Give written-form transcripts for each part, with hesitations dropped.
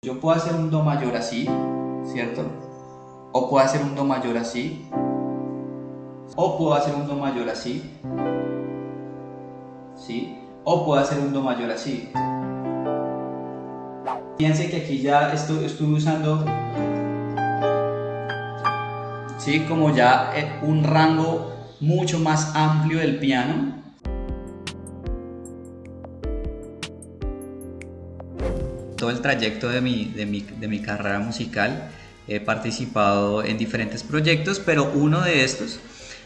Yo puedo hacer un do mayor así, ¿cierto? O puedo hacer un do mayor así. O puedo hacer un do mayor así. ¿Sí? O puedo hacer un do mayor así. Fíjense que aquí ya estoy usando, ¿sí? Como ya un rango mucho más amplio del piano. Todo el trayecto de mi carrera musical he participado en diferentes proyectos, pero uno de estos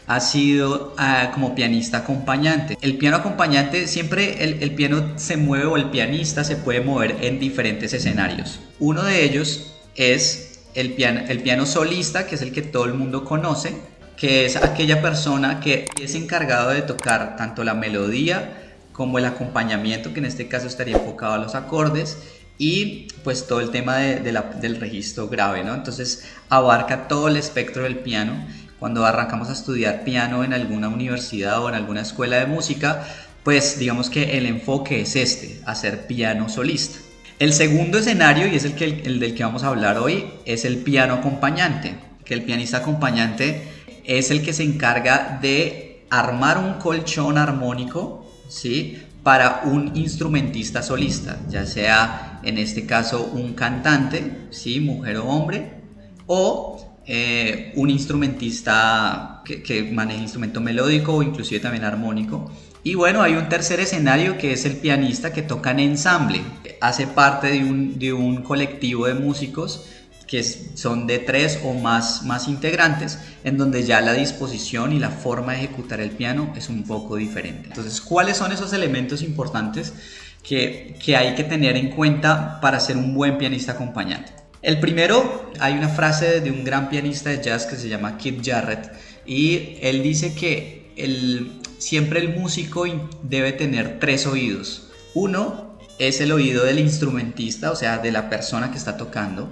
ha sido como pianista acompañante. El piano acompañante, siempre el piano se mueve o el pianista se puede mover en diferentes escenarios. Uno de ellos es el piano solista, que es el que todo el mundo conoce, que es aquella persona que es encargado de tocar tanto la melodía como el acompañamiento, que en este caso estaría enfocado a los acordes, y pues todo el tema del registro grave, ¿no? Entonces abarca todo el espectro del piano. Cuando arrancamos a estudiar piano en alguna universidad o en alguna escuela de música, pues digamos que el enfoque es hacer piano solista. El segundo escenario, y es el del que vamos a hablar hoy, es el piano acompañante, que el pianista acompañante es el que se encarga de armar un colchón armónico, ¿sí?, para un instrumentista solista, ya sea en este caso un cantante, ¿sí?, mujer o hombre, o un instrumentista que maneja instrumento melódico o inclusive también armónico. Y bueno, hay un tercer escenario que es el pianista que toca en ensamble, hace parte de un colectivo de músicos que son de 3 o más integrantes, en donde ya la disposición y la forma de ejecutar el piano es un poco diferente. Entonces, ¿cuáles son esos elementos importantes que hay que tener en cuenta para ser un buen pianista acompañante? El primero, hay una frase de un gran pianista de jazz que se llama Keith Jarrett, y él dice que siempre el músico debe tener 3 oídos. Uno es el oído del instrumentista, o sea, de la persona que está tocando.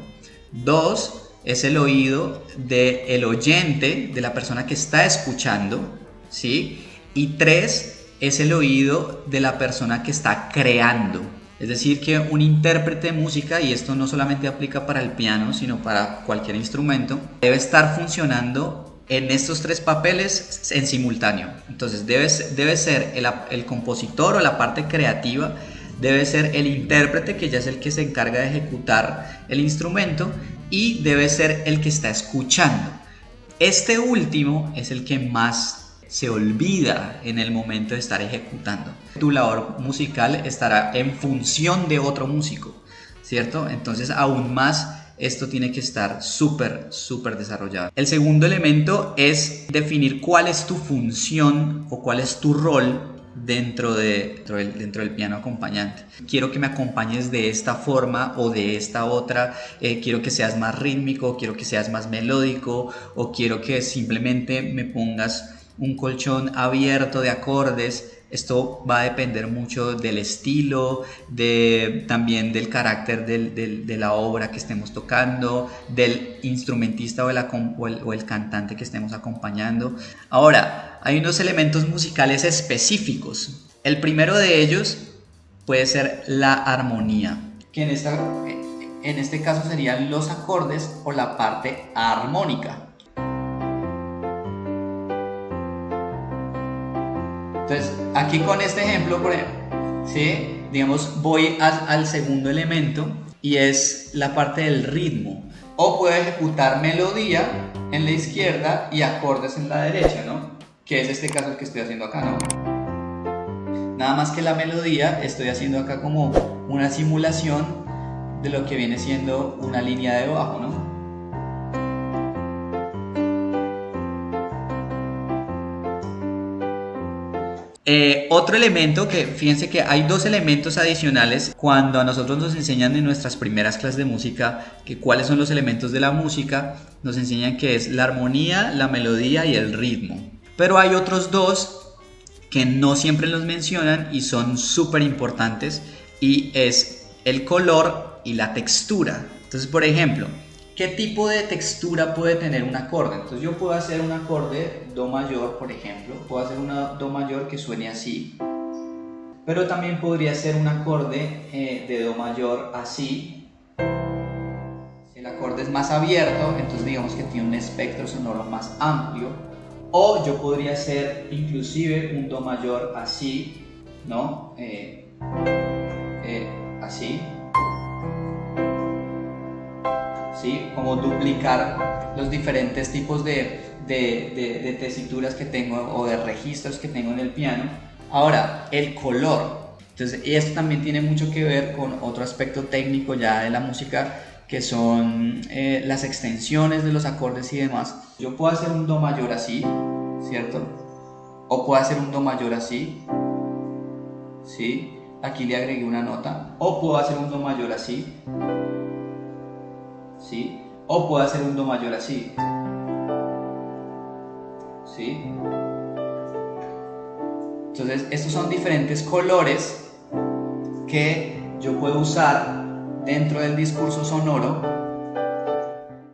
2 es el oído del oyente, de la persona que está escuchando, ¿sí? Y 3 es el oído de la persona que está creando. Es decir, que un intérprete de música, y esto no solamente aplica para el piano, sino para cualquier instrumento, debe estar funcionando en estos 3 papeles en simultáneo. Entonces debe ser el compositor o la parte creativa, debe ser el intérprete, que ya es el que se encarga de ejecutar el instrumento, y debe ser el que está escuchando. Este último es el que más se olvida en el momento de estar ejecutando. Tu labor musical estará en función de otro músico, ¿cierto? Entonces aún más esto tiene que estar súper desarrollado. El segundo elemento es definir cuál es tu función o cuál es tu rol dentro del piano acompañante. Quiero que me acompañes de esta forma o de esta otra, quiero que seas más rítmico, quiero que seas más melódico, o quiero que simplemente me pongas un colchón abierto de acordes. Esto va a depender mucho del estilo, también del carácter de la obra que estemos tocando, del instrumentista o el cantante que estemos acompañando. Ahora, hay unos elementos musicales específicos. El primero de ellos puede ser la armonía, que en este caso serían los acordes o la parte armónica. Entonces, aquí con este ejemplo, por ejemplo, ¿sí?, digamos, voy al segundo elemento, y es la parte del ritmo. O puedo ejecutar melodía en la izquierda y acordes en la derecha, ¿no? Que es este caso el que estoy haciendo acá, ¿no? Nada más que la melodía estoy haciendo acá como una simulación de lo que viene siendo una línea de bajo, ¿no? Otro elemento que, fíjense que hay 2 elementos adicionales cuando a nosotros nos enseñan en nuestras primeras clases de música que cuáles son los elementos de la música. Nos enseñan que es la armonía, la melodía y el ritmo. Pero hay otros 2 que no siempre los mencionan y son súper importantes, y es el color y la textura. Entonces, por ejemplo, ¿qué tipo de textura puede tener un acorde? Entonces yo puedo hacer un acorde do mayor, por ejemplo. Puedo hacer una do mayor que suene así. Pero también podría ser un acorde de do mayor así. es más abierto, entonces digamos que tiene un espectro sonoro más amplio. O yo podría hacer inclusive un do mayor así, ¿no? Así, ¿sí? Como duplicar los diferentes tipos de tesituras que tengo o de registros que tengo en el piano. Ahora, el color. Entonces, esto también tiene mucho que ver con otro aspecto técnico ya de la música, que son las extensiones de los acordes y demás. Yo puedo hacer un do mayor así, ¿cierto? O puedo hacer un do mayor así, ¿sí? Aquí le agregué una nota. O puedo hacer un do mayor así, ¿sí? O puedo hacer un do mayor así, ¿sí? Entonces, estos son diferentes colores que yo puedo usar dentro del discurso sonoro.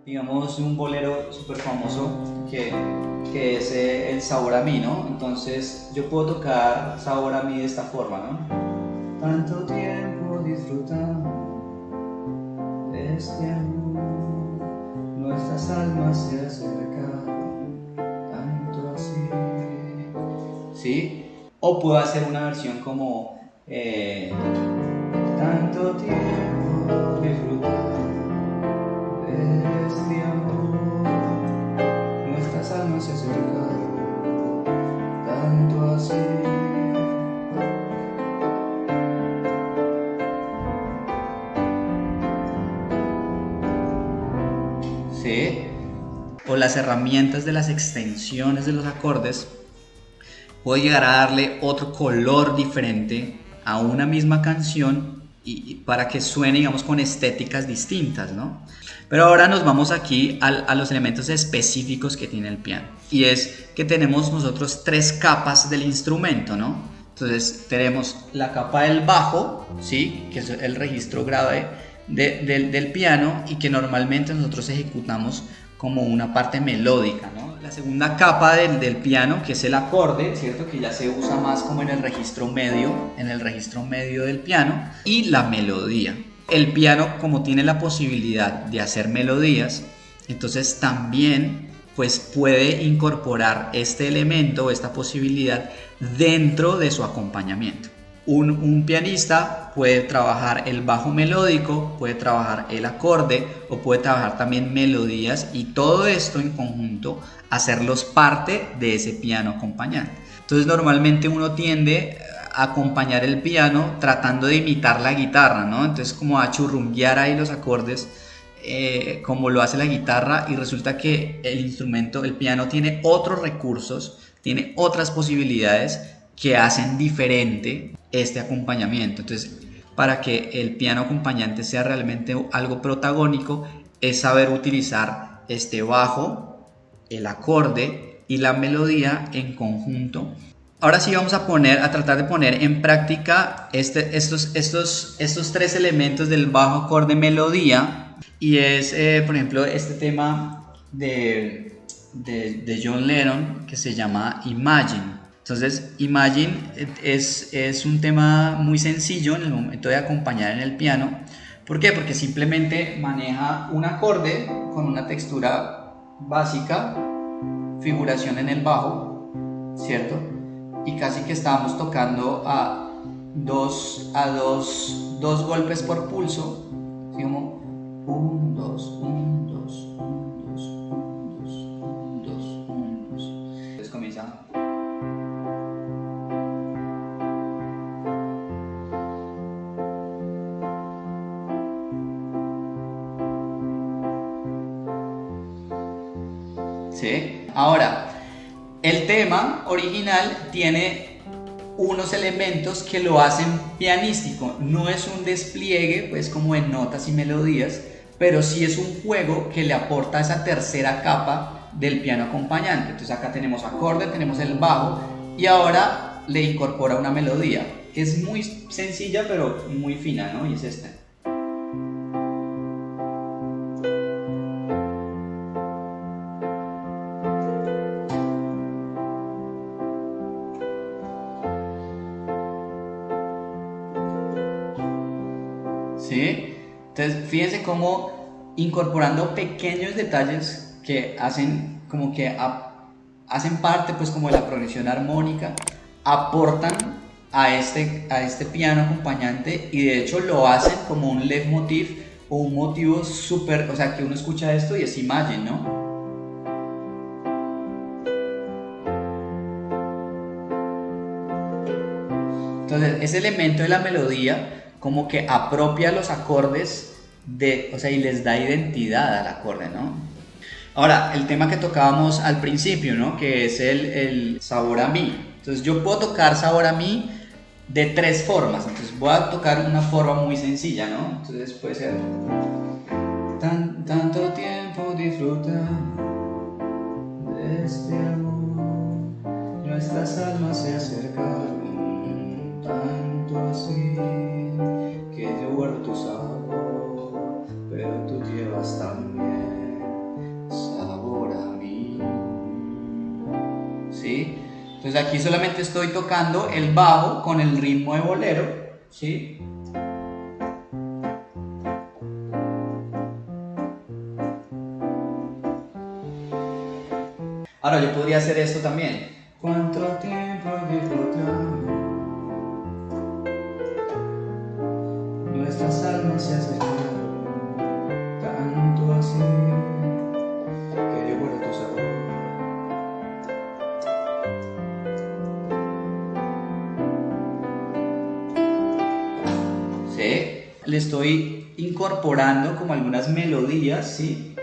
Digamos, un bolero súper famoso que es el Sabor a mí, ¿no? Entonces, yo puedo tocar Sabor a mí de esta forma, ¿no? Tanto tiempo disfrutando de este amor, nuestras almas se acercan, tanto así, ¿sí? O puedo hacer una versión como tanto tiempo disfrutar de este amor, nuestras almas se acercan, tanto así. ¿Sí? O las herramientas de las extensiones de los acordes, puedo llegar a darle otro color diferente a una misma canción y para que suene, digamos, con estéticas distintas, ¿no? Pero ahora nos vamos aquí a los elementos específicos que tiene el piano. Y es que tenemos nosotros tres capas del instrumento, ¿no? Entonces tenemos la capa del bajo, ¿sí? Que es el registro grave del piano y que normalmente nosotros ejecutamos como una parte melódica, ¿no? La segunda capa del piano, que es el acorde, ¿cierto? Que ya se usa más como en el registro medio del piano, y la melodía. El piano, como tiene la posibilidad de hacer melodías, entonces también pues puede incorporar este elemento, esta posibilidad dentro de su acompañamiento. Un pianista puede trabajar el bajo melódico, puede trabajar el acorde o puede trabajar también melodías, y todo esto en conjunto hacerlos parte de ese piano acompañante. Entonces normalmente uno tiende a acompañar el piano tratando de imitar la guitarra, ¿no? Entonces como a churrumbear ahí los acordes como lo hace la guitarra, y resulta que el instrumento, el piano, tiene otros recursos, tiene otras posibilidades que hacen diferente este acompañamiento. Entonces, para que el piano acompañante sea realmente algo protagónico, es saber utilizar este bajo, el acorde y la melodía en conjunto. Ahora sí vamos a tratar de poner en práctica estos tres elementos del bajo, acorde, melodía, y es, por ejemplo, este tema de John Lennon que se llama Imagine. Entonces, Imagine es un tema muy sencillo en el momento de acompañar en el piano. ¿Por qué? Porque simplemente maneja un acorde con una textura básica, figuración en el bajo, ¿cierto? Y casi que estábamos tocando a dos golpes por pulso, ¿sí? Como 1, 2, 1, 2, 1, 2, 1, 2, 1, 2, 1, 2. Entonces comienza. ¿Sí? Ahora, el tema original tiene unos elementos que lo hacen pianístico. No es un despliegue, pues, como de notas y melodías, pero sí es un juego que le aporta esa tercera capa del piano acompañante. Entonces acá tenemos acorde, tenemos el bajo, y ahora le incorpora una melodía que es muy sencilla pero muy fina, ¿no? Y es esta. ¿Sí? Entonces fíjense cómo incorporando pequeños detalles que hacen como que hacen parte pues como de la progresión armónica, aportan a este piano acompañante y de hecho lo hacen como un leitmotiv o un motivo súper, o sea que uno escucha esto y es Imagine, ¿no? Entonces ese elemento de la melodía como que apropia los acordes o sea, y les da identidad al acorde, ¿no? Ahora, el tema que tocábamos al principio, ¿no? Que es el sabor a mí. Entonces yo puedo tocar sabor a mí de tres formas. Entonces voy a tocar una forma muy sencilla, ¿no? Entonces puede ser tanto tiempo disfruta de este amor, nuestras almas se acercaron tanto así que yo guardo tu sabor, pero tú llevas también sabor a mí. ¿Sí? Entonces aquí solamente estoy tocando el bajo con el ritmo de bolero, ¿sí? Ahora yo podría hacer esto también. ¿Cuánto tiempo disfrutando? Nuestras almas se acercaron tanto así que yo guardo tu sabor. ¿Sí? Le estoy incorporando como algunas melodías, ¿sí?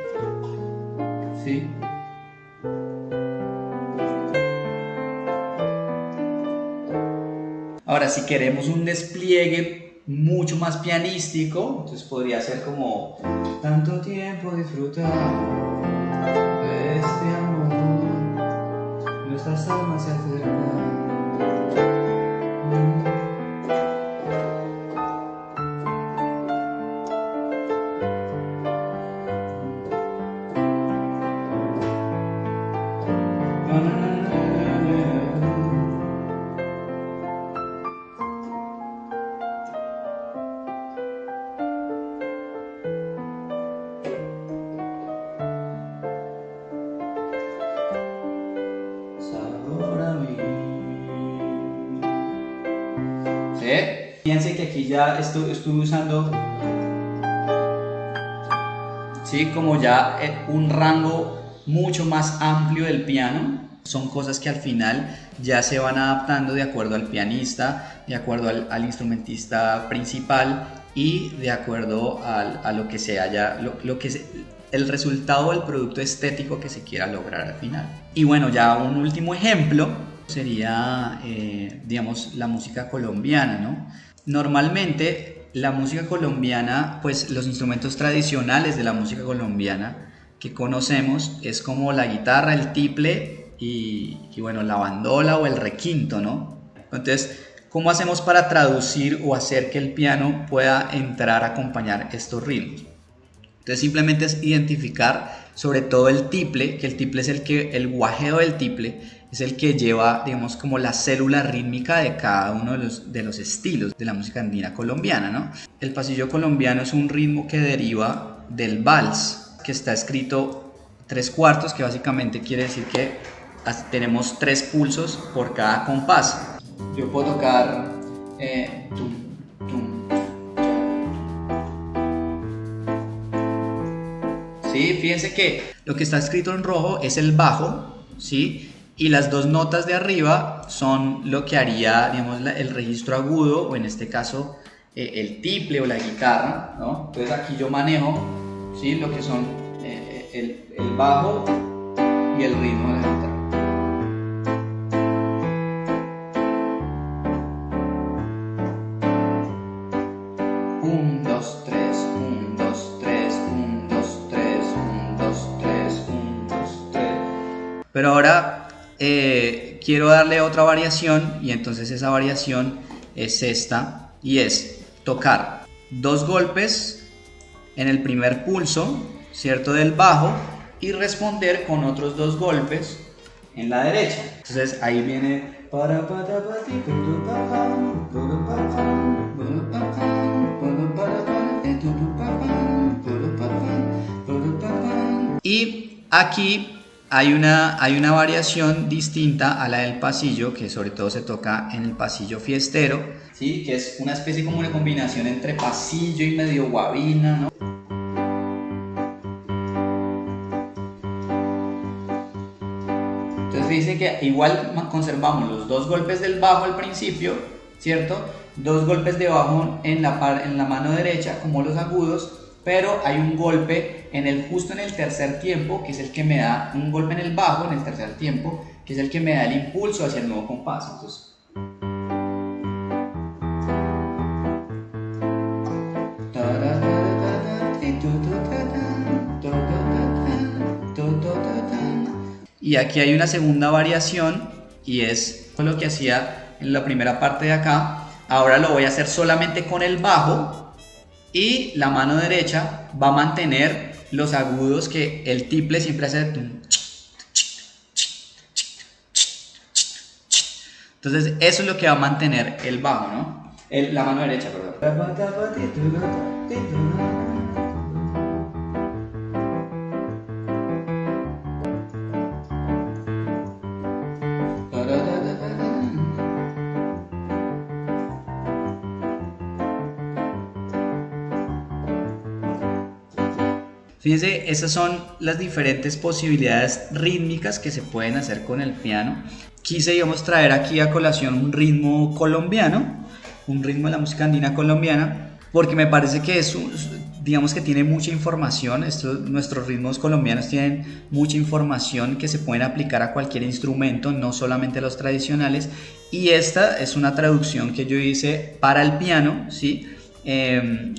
¿Sí? Ahora, si queremos un despliegue mucho más pianístico, entonces podría ser como tanto tiempo disfrutando de este amor, nuestras almas se acercan. ¿Sí? Fíjense que aquí ya estoy usando, ¿sí? Como ya un rango mucho más amplio del piano. Son cosas que al final ya se van adaptando de acuerdo al pianista, de acuerdo al instrumentista principal y de acuerdo a lo que se haya, el resultado del producto estético que se quiera lograr al final. Y bueno, ya un último ejemplo sería, digamos, la música colombiana, ¿no? Normalmente la música colombiana, pues los instrumentos tradicionales de la música colombiana que conocemos es como la guitarra, el tiple y bueno, la bandola o el requinto, ¿no? Entonces, ¿cómo hacemos para traducir o hacer que el piano pueda entrar a acompañar estos ritmos? Entonces simplemente es identificar sobre todo el tiple, que el tiple es el guajeo del tiple es el que lleva, digamos, como la célula rítmica de cada uno de los estilos de la música andina colombiana, ¿no? El pasillo colombiano es un ritmo que deriva del vals, que está escrito 3/4, que básicamente quiere decir que tenemos 3 pulsos por cada compás. Yo puedo tocar tum, tum. ¿Sí? Fíjense que lo que está escrito en rojo es el bajo, ¿sí? Y las dos notas de arriba son lo que haría, digamos, el registro agudo, o en este caso el tiple o la guitarra, ¿no? Entonces aquí yo manejo, ¿sí? Lo que son el bajo y el ritmo de la guitarra. Pero ahora quiero darle otra variación y entonces esa variación es esta y es tocar 2 golpes en el primer pulso, ¿cierto? Del bajo y responder con otros 2 golpes en la derecha. Entonces ahí viene Y aquí hay una variación distinta a la del pasillo, que sobre todo se toca en el pasillo fiestero, ¿sí? Que es una especie como una combinación entre pasillo y medio guabina, ¿no? Entonces fíjense que igual conservamos los dos golpes del bajo al principio, ¿cierto? Dos golpes de bajo en la mano derecha, como los agudos, pero hay un golpe justo en el tercer tiempo, que es el que me da un golpe en el bajo, en el tercer tiempo, que es el que me da el impulso hacia el nuevo compás. Entonces, y aquí hay una segunda variación, y es lo que hacía en la primera parte de acá. Ahora lo voy a hacer solamente con el bajo, y la mano derecha va a mantener los agudos que el tiple siempre hace. Entonces eso es lo que va a mantener el bajo, ¿no? La mano derecha, perdón. Fíjense, esas son las diferentes posibilidades rítmicas que se pueden hacer con el piano. Quise, digamos, traer aquí a colación un ritmo colombiano, un ritmo de la música andina colombiana, porque me parece que digamos que tiene mucha información. Nuestros ritmos colombianos tienen mucha información que se pueden aplicar a cualquier instrumento, no solamente los tradicionales. Y esta es una traducción que yo hice para el piano, ¿sí?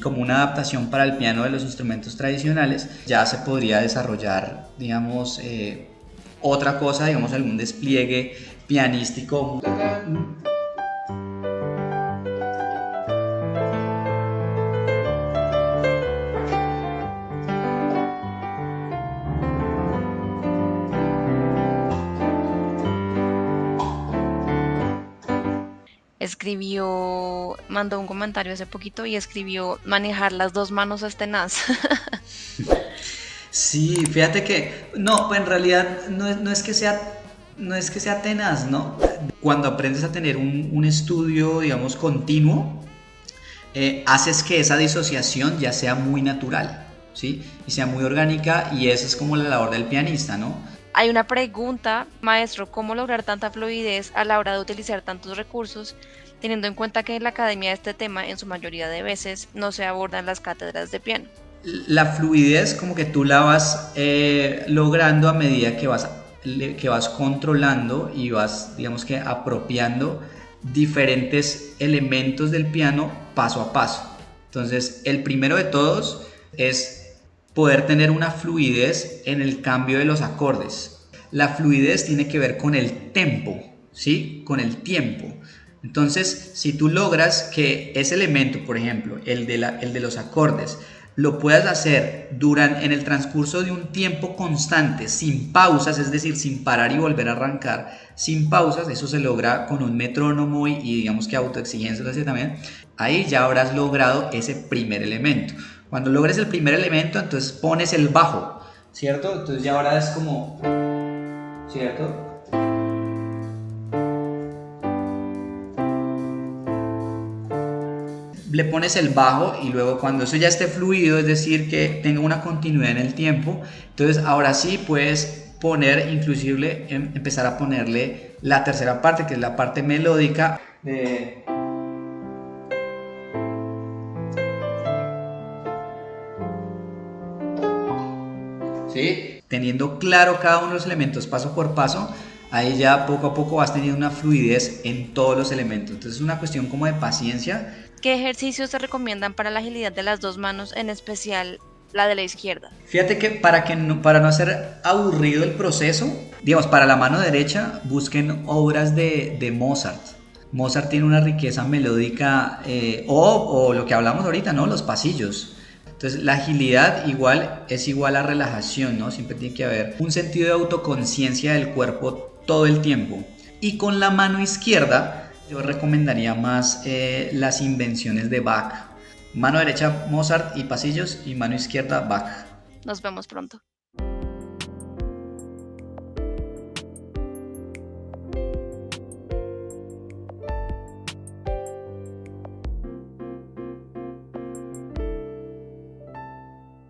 Como una adaptación para el piano de los instrumentos tradicionales. Ya se podría desarrollar, digamos, otra cosa, digamos, algún despliegue pianístico. Mandó un comentario hace poquito y escribió: manejar las dos manos es tenaz. Sí, fíjate que no, pues en realidad no es que sea tenaz, ¿no? Cuando aprendes a tener un estudio, digamos, continuo, haces que esa disociación ya sea muy natural, ¿sí? Y sea muy orgánica, y esa es como la labor del pianista, ¿no? Hay una pregunta, maestro: ¿cómo lograr tanta fluidez a la hora de utilizar tantos recursos, teniendo en cuenta que en la academia este tema en su mayoría de veces no se aborda en las cátedras de piano? La fluidez como que tú la vas logrando a medida que vas controlando y vas, digamos que, apropiando diferentes elementos del piano paso a paso. Entonces, el primero de todos es poder tener una fluidez en el cambio de los acordes. La fluidez tiene que ver con el tempo, ¿sí? Con el tiempo. Entonces, si tú logras que ese elemento, por ejemplo, el de los acordes, lo puedas hacer en el transcurso de un tiempo constante, sin pausas, es decir, sin parar y volver a arrancar, sin pausas, eso se logra con un metrónomo y digamos que autoexigencia también. Ahí ya habrás logrado ese primer elemento. Cuando logres el primer elemento, entonces pones el bajo, ¿cierto? Entonces ya ahora es como, ¿cierto? Le pones el bajo, y luego cuando eso ya esté fluido, es decir, que tenga una continuidad en el tiempo, entonces ahora sí puedes poner, inclusive empezar a ponerle la tercera parte, que es la parte melódica de... ¿Sí? Teniendo claro cada uno de los elementos paso por paso, ahí ya poco a poco vas teniendo una fluidez en todos los elementos. Entonces es una cuestión como de paciencia. ¿Qué ejercicios se recomiendan para la agilidad de las dos manos, en especial la de la izquierda? Fíjate que para no hacer aburrido el proceso, digamos, para la mano derecha, busquen obras de Mozart. Mozart tiene una riqueza melódica, o lo que hablamos ahorita, ¿no? Los pasillos. Entonces la agilidad es igual a relajación, ¿no? Siempre tiene que haber un sentido de autoconciencia del cuerpo todo el tiempo. Y con la mano izquierda yo recomendaría más las invenciones de Bach. Mano derecha Mozart y pasillos, y mano izquierda Bach. Nos vemos pronto.